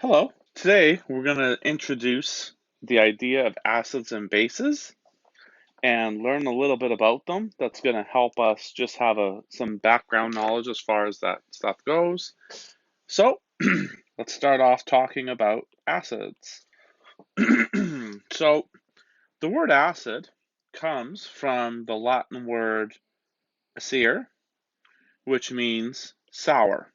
Hello. Today we're going to introduce the idea of acids and bases and learn a little bit about them. That's going to help us just have some background knowledge as far as that stuff goes. So let's start off talking about acids. So the word acid comes from the Latin word acer, which means sour.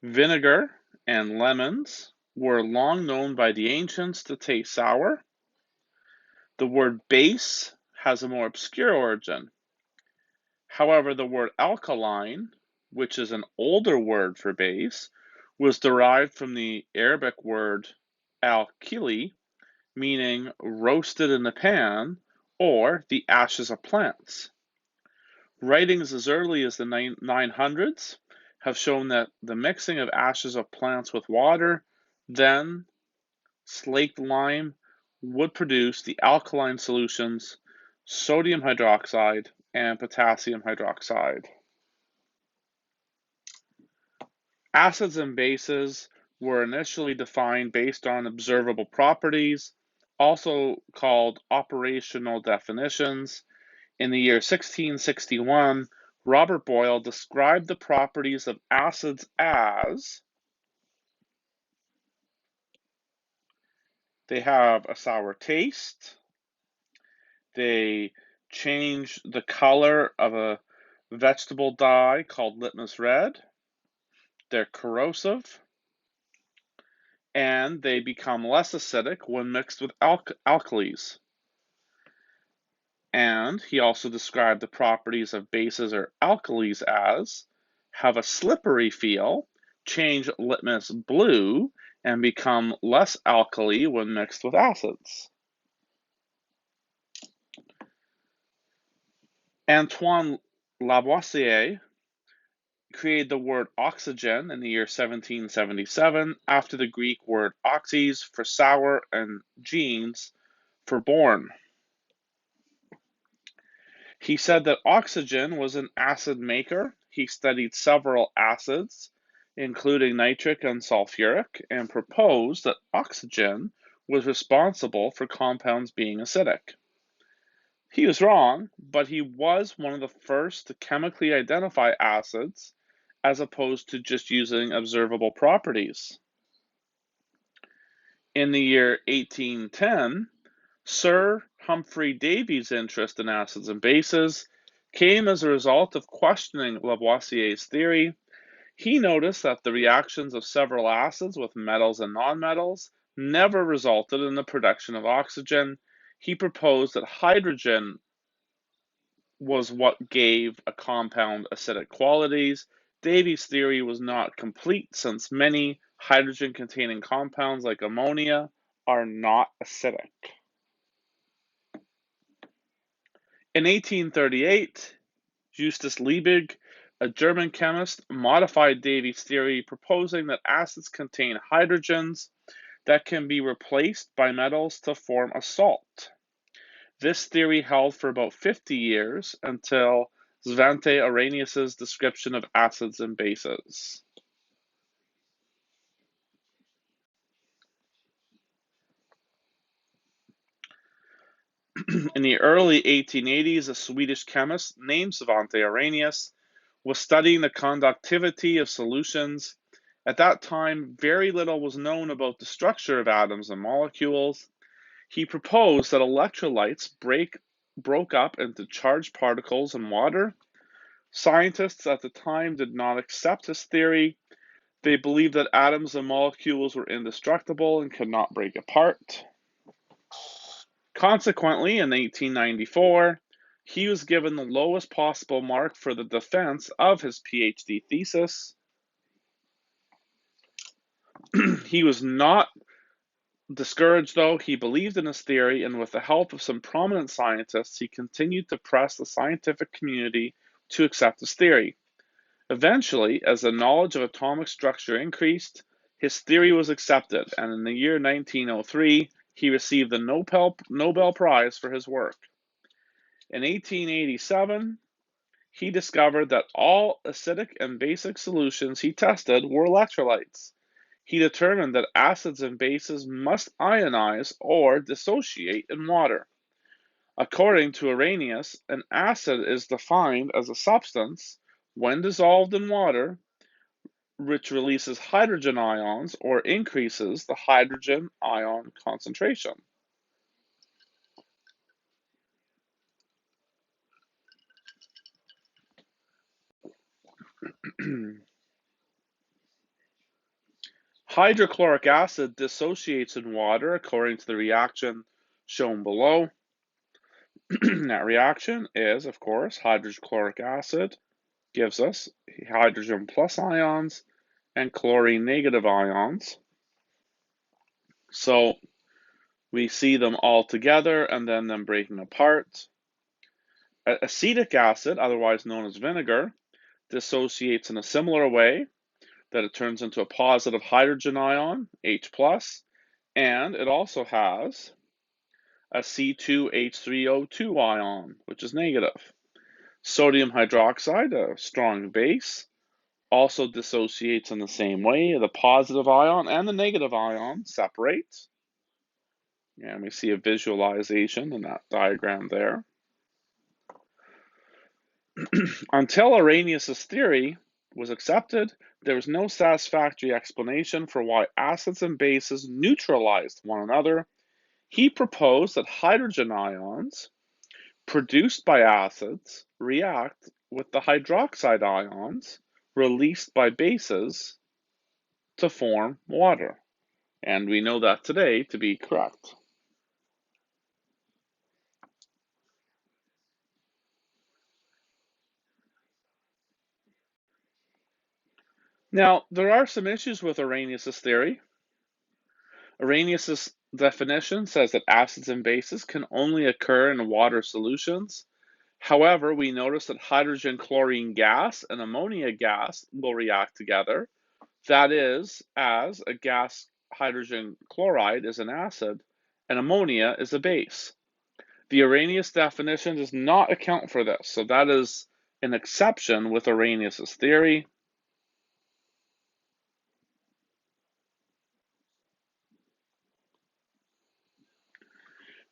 Vinegar and lemons were long known by the ancients to taste sour. The word base has a more obscure origin. However, the word alkaline, which is an older word for base, was derived from the Arabic word al-kili, meaning roasted in the pan or the ashes of plants. Writings as early as the 900s have shown that the mixing of ashes of plants with water, then slaked lime, would produce the alkaline solutions sodium hydroxide and potassium hydroxide. Acids and bases were initially defined based on observable properties, also called operational definitions. In the year 1661, Robert Boyle described the properties of acids as they have a sour taste, they change the color of a vegetable dye called litmus red, they're corrosive, and they become less acidic when mixed with alkalis. And he also described the properties of bases or alkalis as have a slippery feel, change litmus blue, and become less alkali when mixed with acids. Antoine Lavoisier created the word oxygen in the year 1777 after the Greek word oxys for sour and genes for born. He said that oxygen was an acid maker. He studied several acids, including nitric and sulfuric, and proposed that oxygen was responsible for compounds being acidic. He was wrong, but he was one of the first to chemically identify acids as opposed to just using observable properties. In the year 1810, Sir Humphrey Davy's interest in acids and bases came as a result of questioning Lavoisier's theory. He noticed that the reactions of several acids with metals and nonmetals never resulted in the production of oxygen. He proposed that hydrogen was what gave a compound acidic qualities. Davy's theory was not complete since many hydrogen-containing compounds like ammonia are not acidic. In 1838, Justus Liebig, a German chemist, modified Davy's theory, proposing that acids contain hydrogens that can be replaced by metals to form a salt. This theory held for about 50 years until Svante Arrhenius's description of acids and bases. In the early 1880s, a Swedish chemist named Svante Arrhenius was studying the conductivity of solutions. At that time, very little was known about the structure of atoms and molecules. He proposed that electrolytes broke up into charged particles in water. Scientists at the time did not accept his theory. They believed that atoms and molecules were indestructible and could not break apart. Consequently, in 1894, he was given the lowest possible mark for the defense of his PhD thesis. He was not discouraged, though. He believed in his theory, and with the help of some prominent scientists, he continued to press the scientific community to accept his theory. Eventually, as the knowledge of atomic structure increased, his theory was accepted, and in the year 1903, he received the Nobel Prize for his work. In 1887, he discovered that all acidic and basic solutions he tested were electrolytes. He determined that acids and bases must ionize or dissociate in water. According to Arrhenius, an acid is defined as a substance, when dissolved in water, which releases hydrogen ions or increases the hydrogen ion concentration. Hydrochloric acid dissociates in water according to the reaction shown below. That reaction is, of course, hydrochloric acid gives us hydrogen plus ions and chlorine negative ions. So we see them all together and then them breaking apart. Acetic acid, otherwise known as vinegar, dissociates in a similar way, that it turns into a positive hydrogen ion, H+, and it also has a C2H3O2 ion, which is negative. Sodium hydroxide, a strong base, also dissociates in the same way. The positive ion and the negative ion separate. And we see a visualization in that diagram there. Until Arrhenius' theory was accepted, there was no satisfactory explanation for why acids and bases neutralized one another. He proposed that hydrogen ions produced by acids react with the hydroxide ions released by bases to form water. And we know that today to be correct. Now, there are some issues with Arrhenius' theory. Arrhenius' definition says that acids and bases can only occur in water solutions. However, we notice that hydrogen chlorine gas and ammonia gas will react together. That is, as a gas hydrogen chloride is an acid and ammonia is a base. The Arrhenius definition does not account for this, so that is an exception with Arrhenius' theory.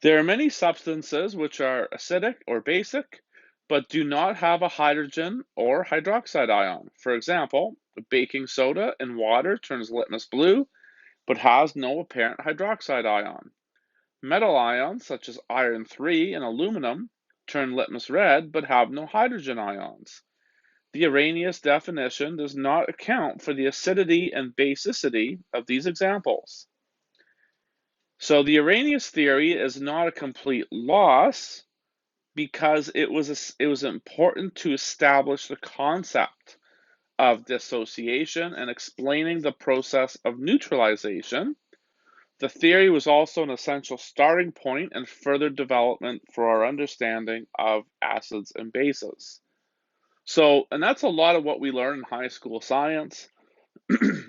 There are many substances which are acidic or basic, but do not have a hydrogen or hydroxide ion. For example, baking soda in water turns litmus blue, but has no apparent hydroxide ion. Metal ions, such as iron 3 and aluminum, turn litmus red, but have no hydrogen ions. The Arrhenius definition does not account for the acidity and basicity of these examples. So the Arrhenius theory is not a complete loss because it was important to establish the concept of dissociation and explaining the process of neutralization. The theory was also an essential starting point and further development for our understanding of acids and bases. So, and that's a lot of what we learn in high school science,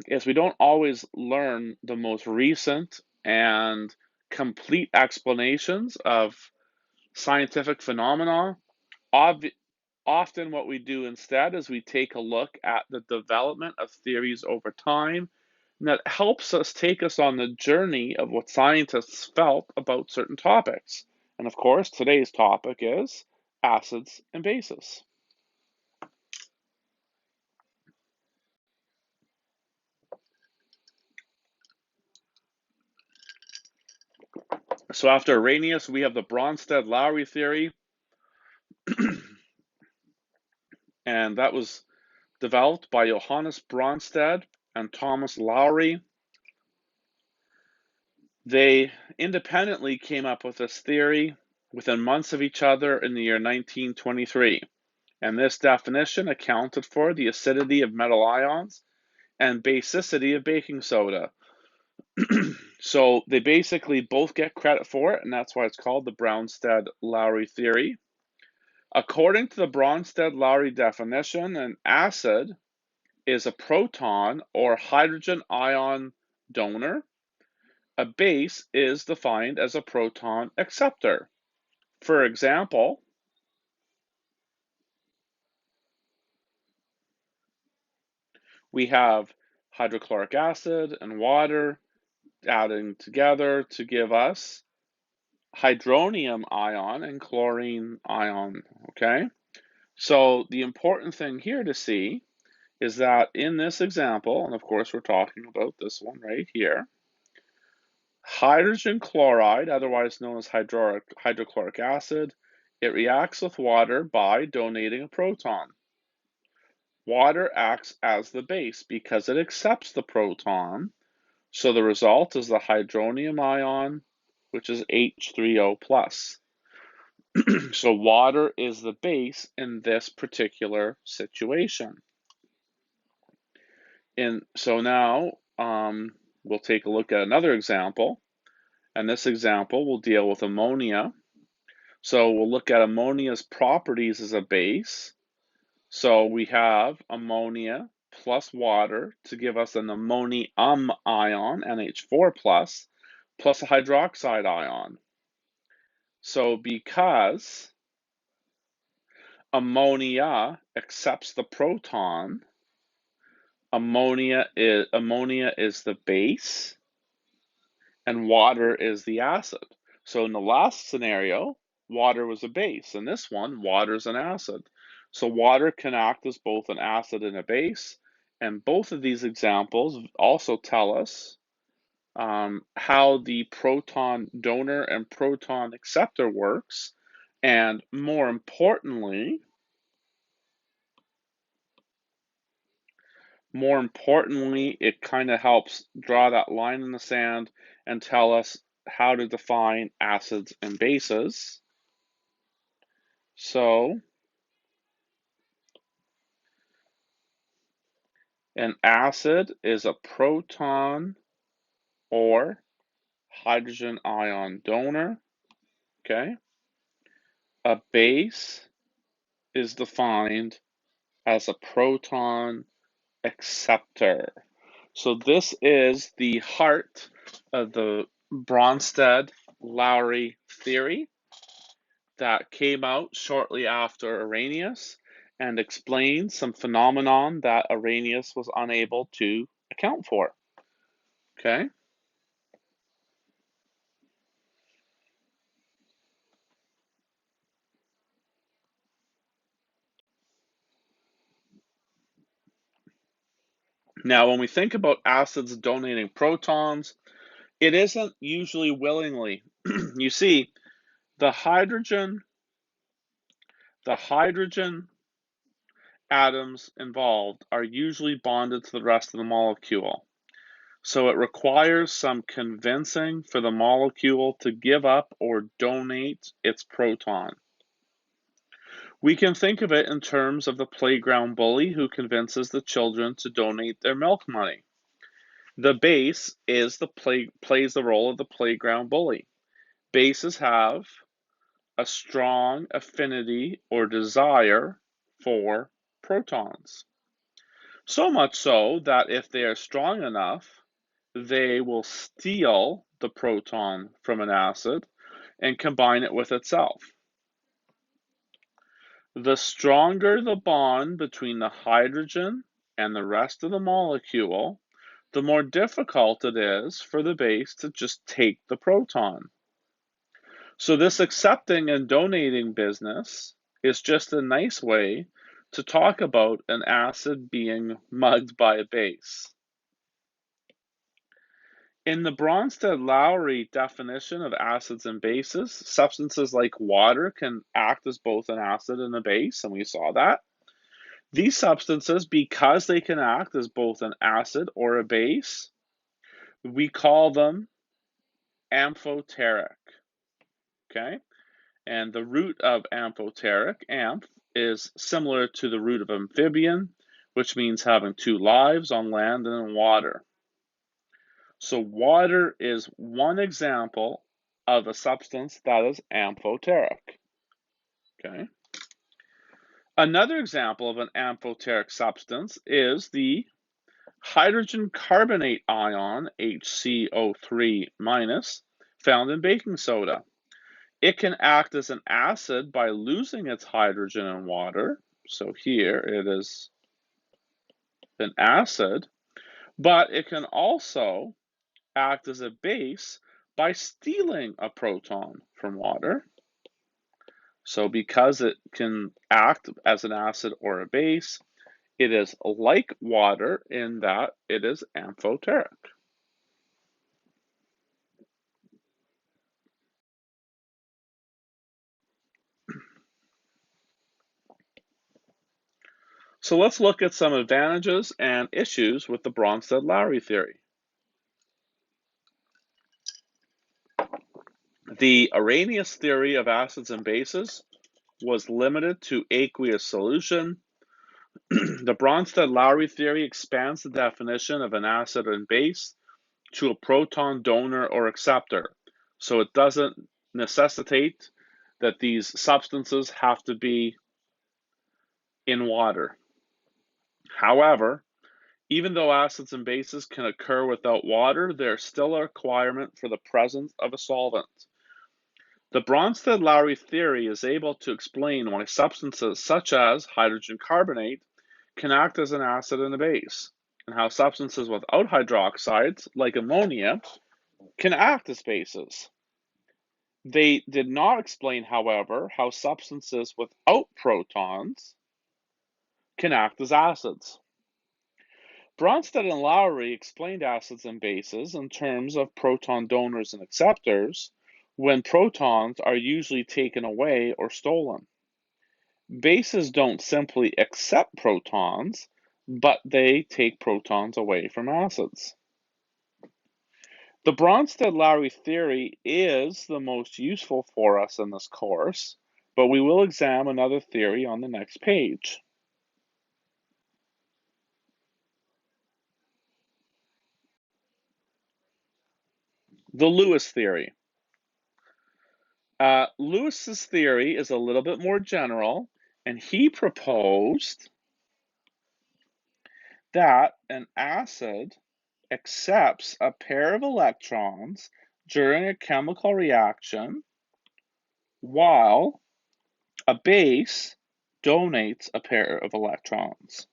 is we don't always learn the most recent and complete explanations of scientific phenomena. Often what we do instead is we take a look at the development of theories over time, and that helps us take us on the journey of what scientists felt about certain topics. And of course, today's topic is acids and bases. So after Arrhenius, we have the Bronsted-Lowry theory, and that was developed by Johannes Bronsted and Thomas Lowry. They independently came up with this theory within months of each other in the year 1923, and this definition accounted for the acidity of metal ions and basicity of baking soda. So they basically both get credit for it, and that's why it's called the Bronsted-Lowry theory. According to the Bronsted-Lowry definition, an acid is a proton or hydrogen ion donor. A base is defined as a proton acceptor. For example, we have hydrochloric acid and water adding together to give us hydronium ion and chlorine ion, okay? So the important thing here to see is that in this example, and of course we're talking about this one right here, hydrogen chloride, otherwise known as hydrochloric acid, it reacts with water by donating a proton. Water acts as the base because it accepts the proton, so the result is the hydronium ion, which is H3O+. So water is the base in this particular situation. So now we'll take a look at another example, and this example will deal with ammonia. So we'll look at ammonia's properties as a base. So we have ammonia plus water to give us an ammonium ion, NH4+, plus a hydroxide ion. So because ammonia accepts the proton, ammonia is the base and water is the acid. So in the last scenario, water was a base. In this one, water is an acid. So water can act as both an acid and a base. And both of these examples also tell us how the proton donor and proton acceptor works. And more importantly, it kind of helps draw that line in the sand and tell us how to define acids and bases. So an acid is a proton or hydrogen ion donor, okay? A base is defined as a proton acceptor. So this is the heart of the Bronsted-Lowry theory that came out shortly after Arrhenius and explained some phenomenon that Arrhenius was unable to account for. Okay? Now, when we think about acids donating protons, it isn't usually willingly. You see, the hydrogen atoms involved are usually bonded to the rest of the molecule. So it requires some convincing for the molecule to give up or donate its proton. We can think of it in terms of the playground bully who convinces the children to donate their milk money. The base plays the role of the playground bully. Bases have a strong affinity or desire for protons. So much so that if they are strong enough, they will steal the proton from an acid and combine it with itself. The stronger the bond between the hydrogen and the rest of the molecule, the more difficult it is for the base to just take the proton. So this accepting and donating business is just a nice way to talk about an acid being mugged by a base. In the Bronsted-Lowry definition of acids and bases, substances like water can act as both an acid and a base, and we saw that. These substances, because they can act as both an acid or a base, we call them amphoteric, okay? And the root of amphoteric, amph, is similar to the root of amphibian, which means having two lives on land and in water. So water is one example of a substance that is amphoteric, okay? Another example of an amphoteric substance is the hydrogen carbonate ion, HCO3-, found in baking soda. It can act as an acid by losing its hydrogen in water. So here it is an acid, But it can also act as a base by stealing a proton from water. So because it can act as an acid or a base, it is like water in that it is amphoteric. So let's look at some advantages and issues with the Bronsted-Lowry theory. The Arrhenius theory of acids and bases was limited to aqueous solution. The Bronsted-Lowry theory expands the definition of an acid and base to a proton donor or acceptor. So it doesn't necessitate that these substances have to be in water. However, even though acids and bases can occur without water, there's still a requirement for the presence of a solvent. The Bronsted-Lowry theory is able to explain why substances such as hydrogen carbonate can act as an acid and a base, and how substances without hydroxides, like ammonia, can act as bases. They did not explain, however, how substances without protons can act as acids. Bronsted and Lowry explained acids and bases in terms of proton donors and acceptors, when protons are usually taken away or stolen. Bases don't simply accept protons, but they take protons away from acids. The Bronsted-Lowry theory is the most useful for us in this course, but we will examine another theory on the next page. The Lewis theory. Lewis's theory is a little bit more general, and he proposed that an acid accepts a pair of electrons during a chemical reaction, while a base donates a pair of electrons.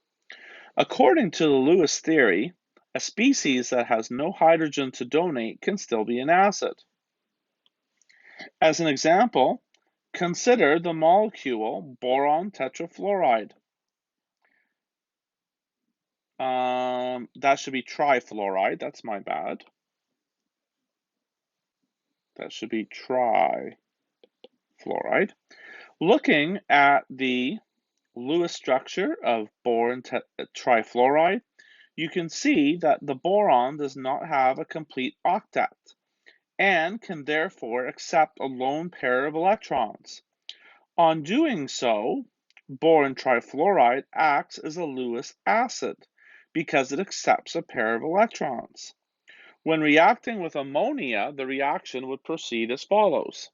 According to the Lewis theory, a species that has no hydrogen to donate can still be an acid. As an example, consider the molecule boron tetrafluoride. That should be trifluoride, that's my bad. That should be trifluoride. Looking at the Lewis structure of boron trifluoride, you can see that the boron does not have a complete octet and can therefore accept a lone pair of electrons. On doing so, boron trifluoride acts as a Lewis acid because it accepts a pair of electrons. When reacting with ammonia, the reaction would proceed as follows.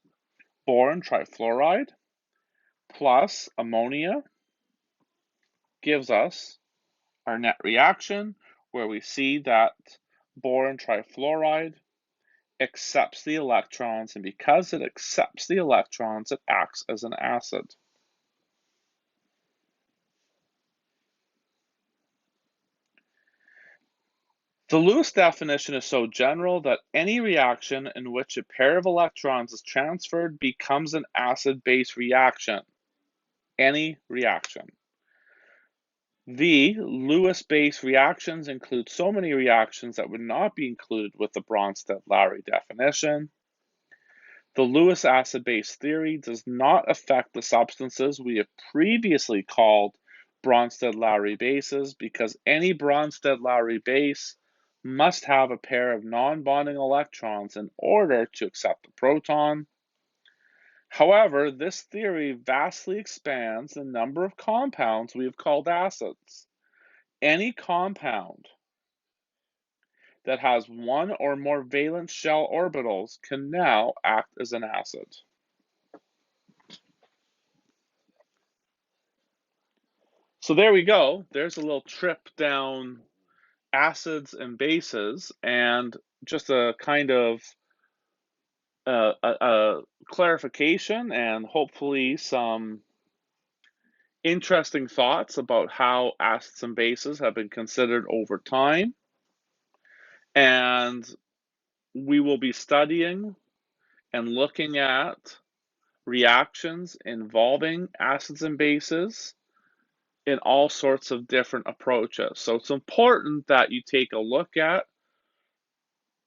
Boron trifluoride plus ammonia gives us our net reaction, where we see that boron trifluoride accepts the electrons, and because it accepts the electrons, it acts as an acid. The Lewis definition is so general that any reaction in which a pair of electrons is transferred becomes an acid-base reaction. Any reaction. The Lewis-base reactions include so many reactions that would not be included with the Bronsted-Lowry definition. The Lewis acid-base theory does not affect the substances we have previously called Bronsted-Lowry bases, because any Bronsted-Lowry base must have a pair of non-bonding electrons in order to accept the proton. However, this theory vastly expands the number of compounds we have called acids. Any compound that has one or more valence shell orbitals can now act as an acid. So there we go. There's a little trip down acids and bases, and just a kind of a clarification and hopefully some interesting thoughts about how acids and bases have been considered over time. And we will be studying and looking at reactions involving acids and bases in all sorts of different approaches. So it's important that you take a look at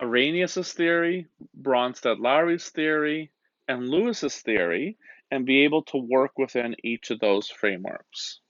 Arrhenius' theory, Bronsted-Lowry's theory, and Lewis's theory, and be able to work within each of those frameworks.